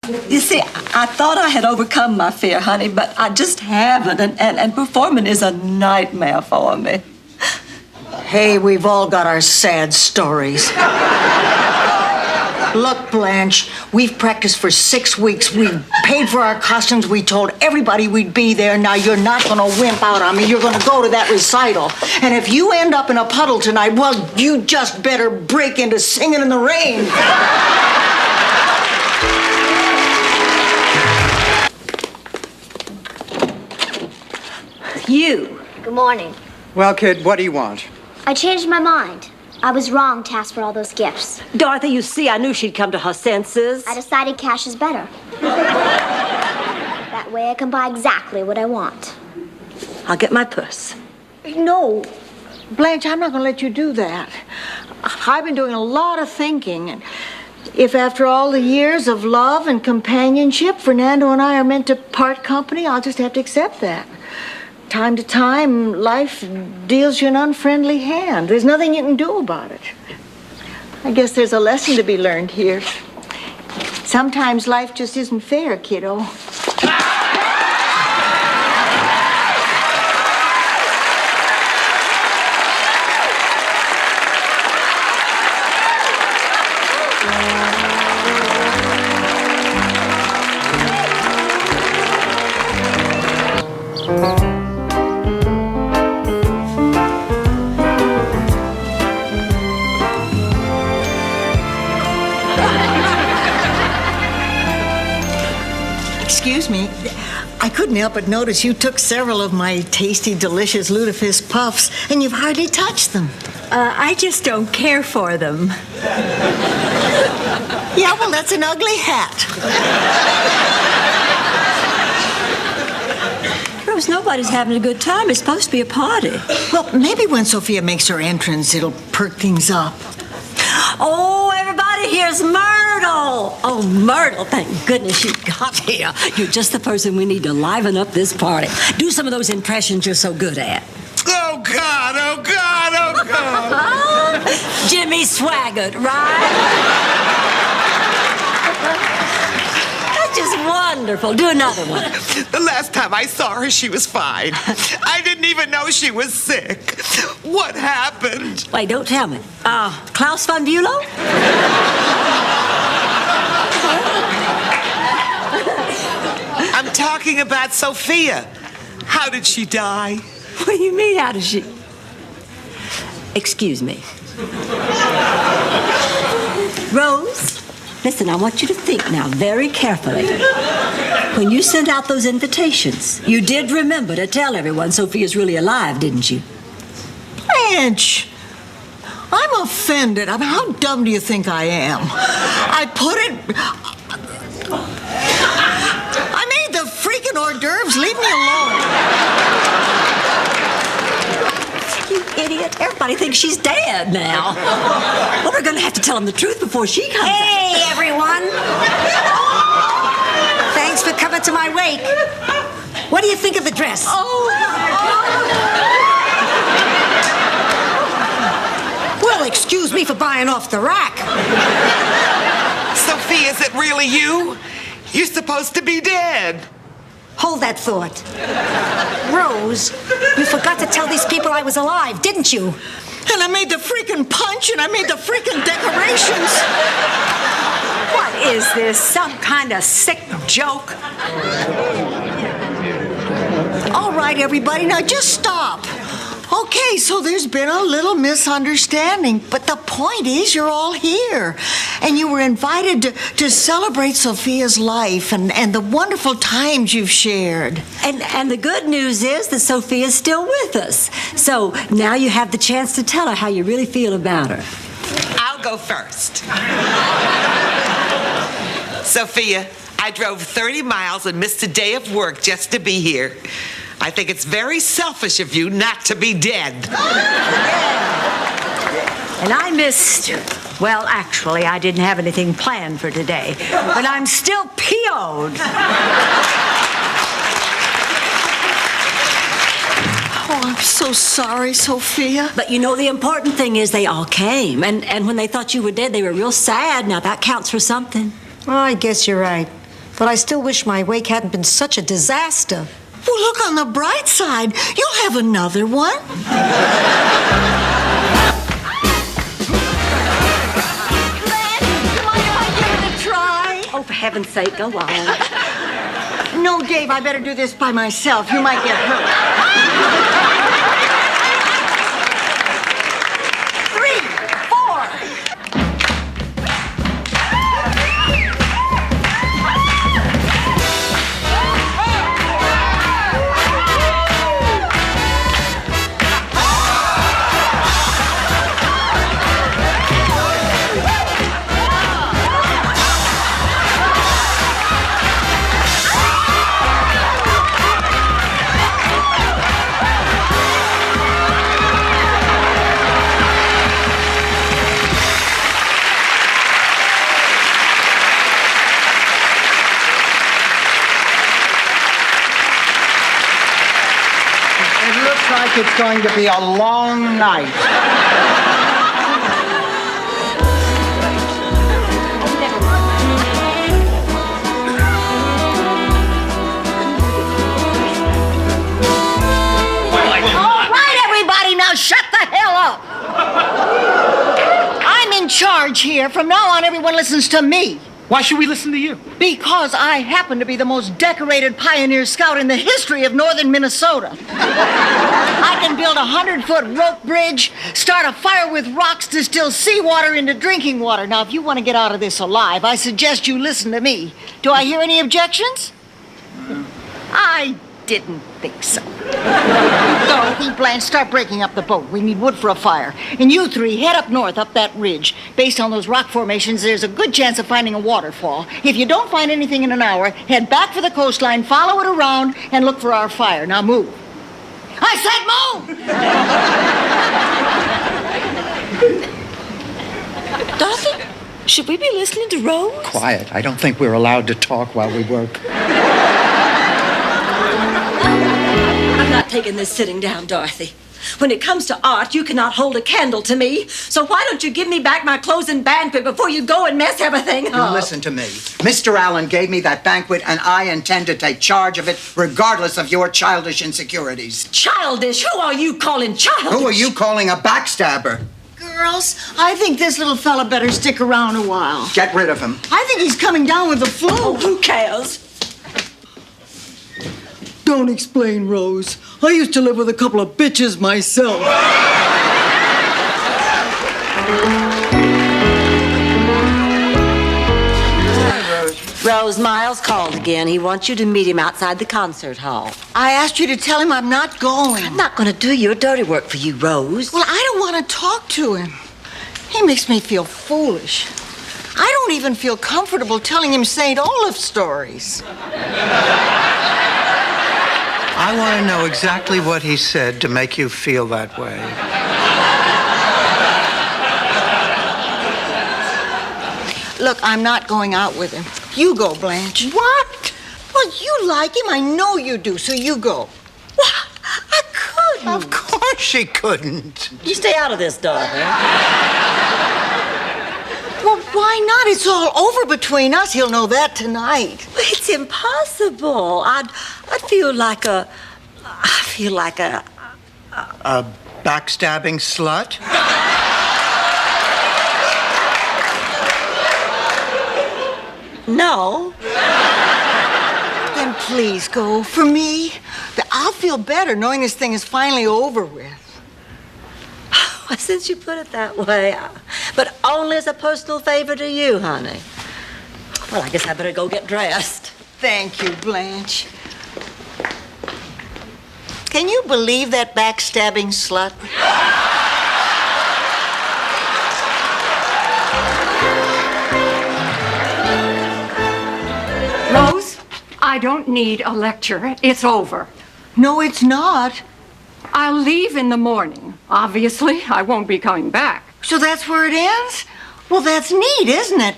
You see, I thought I had overcome my fear, honey, but I just haven't, and performing is a nightmare for me. Hey, we've all got our sad stories. Look, Blanche, we've practiced for 6 weeks. We've paid for our costumes. We told everybody we'd be there. Now, you're not going to wimp out on me. You're going to go to that recital. And if you end up in a puddle tonight, well, you just better break into Singing in the Rain. You. Good morning. Well, kid, what do you want? I changed my mind. I was wrong to ask for all those gifts. Dorothy, you see, I knew she'd come to her senses. I decided cash is better. That way I can buy exactly what I want. I'll get my purse. No, Blanche, I'm not going to let you do that. I've been doing a lot of thinking. And if after all the years of love and companionship, Fernando and I are meant to part company, I'll just have to accept that. Time to time, life deals you an unfriendly hand. There's nothing you can do about it. I guess there's a lesson to be learned here. Sometimes life just isn't fair, kiddo. Excuse me, I couldn't help but notice you took several of my tasty, delicious lutefisk puffs, and you've hardly touched them. I just don't care for them. Yeah, well, that's an ugly hat. Rose, nobody's having a good time. It's supposed to be a party. Well, maybe when Sophia makes her entrance, it'll perk things up. Oh, everybody, here's Myrtle. Oh, Myrtle, thank goodness you got here. You're just the person we need to liven up this party. Do some of those impressions you're so good at. Oh, God, oh, God, oh, God. Jimmy Swaggart, right? That's just wonderful. Do another one. The last time I saw her, she was fine. I didn't even know she was sick. What happened? Wait, don't tell me. Klaus von Bülow? I'm talking about Sophia. How did she die? What do you mean, how does she? Excuse me. Rose, listen, I want you to think now very carefully. When you sent out those invitations, you did remember to tell everyone Sophia's really alive, didn't you? Blanche, I'm offended. I mean, how dumb do you think I am? I made the freaking hors d'oeuvres. Leave me alone. You idiot. Everybody thinks she's dead now. Well, we're going to have to tell them the truth before she comes out. Hey, everyone. Thanks for coming to my wake. What do you think of the dress? Well, excuse me for buying off the rack. Sophia, is it really you? You're supposed to be dead. Hold that thought. Rose, you forgot to tell these people I was alive, didn't you? And I made the freaking punch, and I made the freaking decorations. What is this, some kind of sick joke? All right, everybody, now just stop. Okay, so there's been a little misunderstanding, but the point is you're all here. And you were invited to celebrate Sophia's life and the wonderful times you've shared. And the good news is that Sophia's still with us. So now you have the chance to tell her how you really feel about her. I'll go first. Sophia, I drove 30 miles and missed a day of work just to be here. I think it's very selfish of you not to be dead. And I missed, well, actually, I didn't have anything planned for today, but I'm still PO'd. Oh, I'm so sorry, Sophia. But you know, the important thing is they all came. And when they thought you were dead, they were real sad. Now, that counts for something. Well, I guess you're right. But I still wish my wake hadn't been such a disaster. Well, look on the bright side. You'll have another one. Oh, for heaven's sake, go on. No, Dave, I better do this by myself. You might get hurt. 3, 4. It looks like it's going to be a long night. All right, everybody, now shut the hell up. I'm in charge here. From now on, everyone listens to me. Why should we listen to you? Because I happen to be the most decorated pioneer scout in the history of northern Minnesota. I can build a 100-foot rope bridge, start a fire with rocks, distill seawater into drinking water. Now, if you want to get out of this alive, I suggest you listen to me. Do I hear any objections? I didn't think so. Dorothy, Blanche, start breaking up the boat. We need wood for a fire. And you three, head up north, up that ridge. Based on those rock formations, there's a good chance of finding a waterfall. If you don't find anything in an hour, head back for the coastline, follow it around, and look for our fire. Now move. I said move! Dorothy, should we be listening to Rose? Quiet. I don't think we're allowed to talk while we work. I'm not taking this sitting down, Dorothy. When it comes to art, you cannot hold a candle to me. So why don't you give me back my closing banquet before you go and mess everything You up? listen to me. Mr. Allen gave me that banquet, and I intend to take charge of it, regardless of your childish insecurities. Childish? Who are you calling childish? Who are you calling a backstabber? Girls, I think this little fella better stick around a while. Get rid of him. I think he's coming down with the flu. Oh, who cares? Don't explain, Rose. I used to live with a couple of bitches myself. Rose, Miles called again. He wants you to meet him outside the concert hall. I asked you to tell him I'm not going. I'm not going to do your dirty work for you, Rose. Well, I don't want to talk to him. He makes me feel foolish. I don't even feel comfortable telling him St. Olaf stories. I want to know exactly what he said to make you feel that way. Look, I'm not going out with him. You go, Blanche. What? Well, you like him. I know you do, so you go. What? I couldn't. Of course she couldn't. You stay out of this, Dorothy. Well, why not? It's all over between us. He'll know that tonight. It's impossible. I feel like a A backstabbing slut? no. Then please go. For me, I'll feel better knowing this thing is finally over with. Well, since you put it that way, but only as a personal favor to you, honey. Well, I guess I better go get dressed. Thank you, Blanche. Can you believe that backstabbing slut? Rose, I don't need a lecture. It's over. No, it's not. I'll leave in the morning. Obviously, I won't be coming back. So that's where it ends? Well, that's neat, isn't it?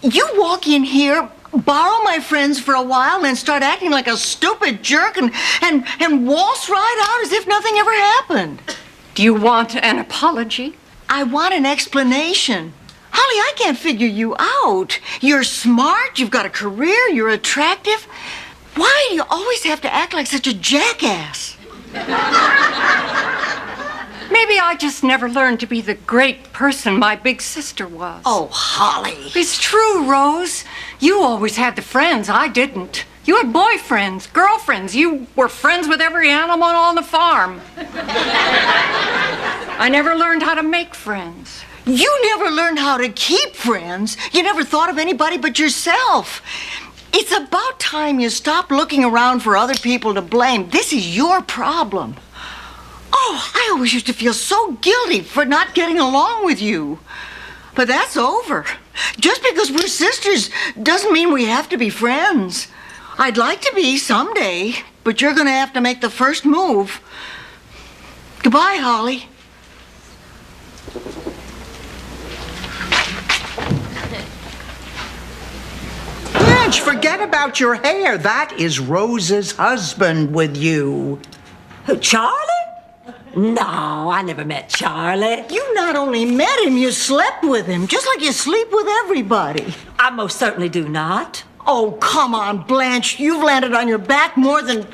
You walk in here, borrow my friends for a while, and then start acting like a stupid jerk and waltz right out as if nothing ever happened. Do you want an apology? I want an explanation. How Holly, I can't figure you out. You're smart, you've got a career, you're attractive. Why do you always have to act like such a jackass? Maybe I just never learned to be the great person my big sister was. Oh, Holly. It's true, Rose. You always had the friends. I didn't. You had boyfriends, girlfriends. You were friends with every animal on the farm. I never learned how to make friends. You never learned how to keep friends. You never thought of anybody but yourself. It's about time you stopped looking around for other people to blame. This is your problem. Oh, I always used to feel so guilty for not getting along with you. But that's over. Just because we're sisters doesn't mean we have to be friends. I'd like to be someday, but you're going to have to make the first move. Goodbye, Holly. Blanche, forget about your hair. That is Rose's husband with you. Who, Charlie? No, I never met Charlie. You not only met him, you slept with him, just like you sleep with everybody. I most certainly do not. Oh, come on, Blanche. You've landed on your back more than...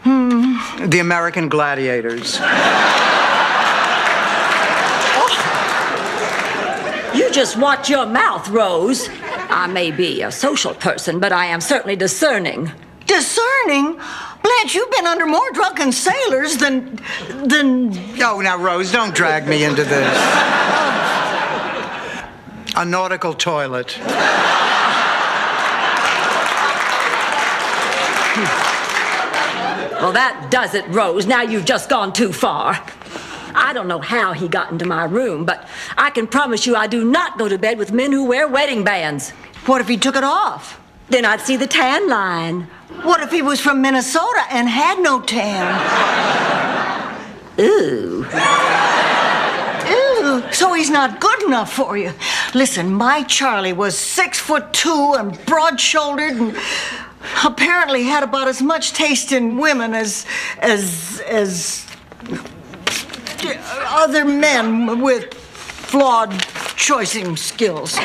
The American gladiators. You just watch your mouth, Rose. I may be a social person, but I am certainly discerning. Discerning? Blanche, you've been under more drunken sailors than... Oh, now, Rose, don't drag me into this. A nautical toilet. Well, that does it, Rose. Now you've just gone too far. I don't know how he got into my room, but I can promise you I do not go to bed with men who wear wedding bands. What if he took it off? Then I'd see the tan line. What if he was from Minnesota and had no tan? Ooh. Ew, so he's not good enough for you. Listen, my Charlie was 6'2" and broad-shouldered and apparently had about as much taste in women as other men with flawed choicing skills.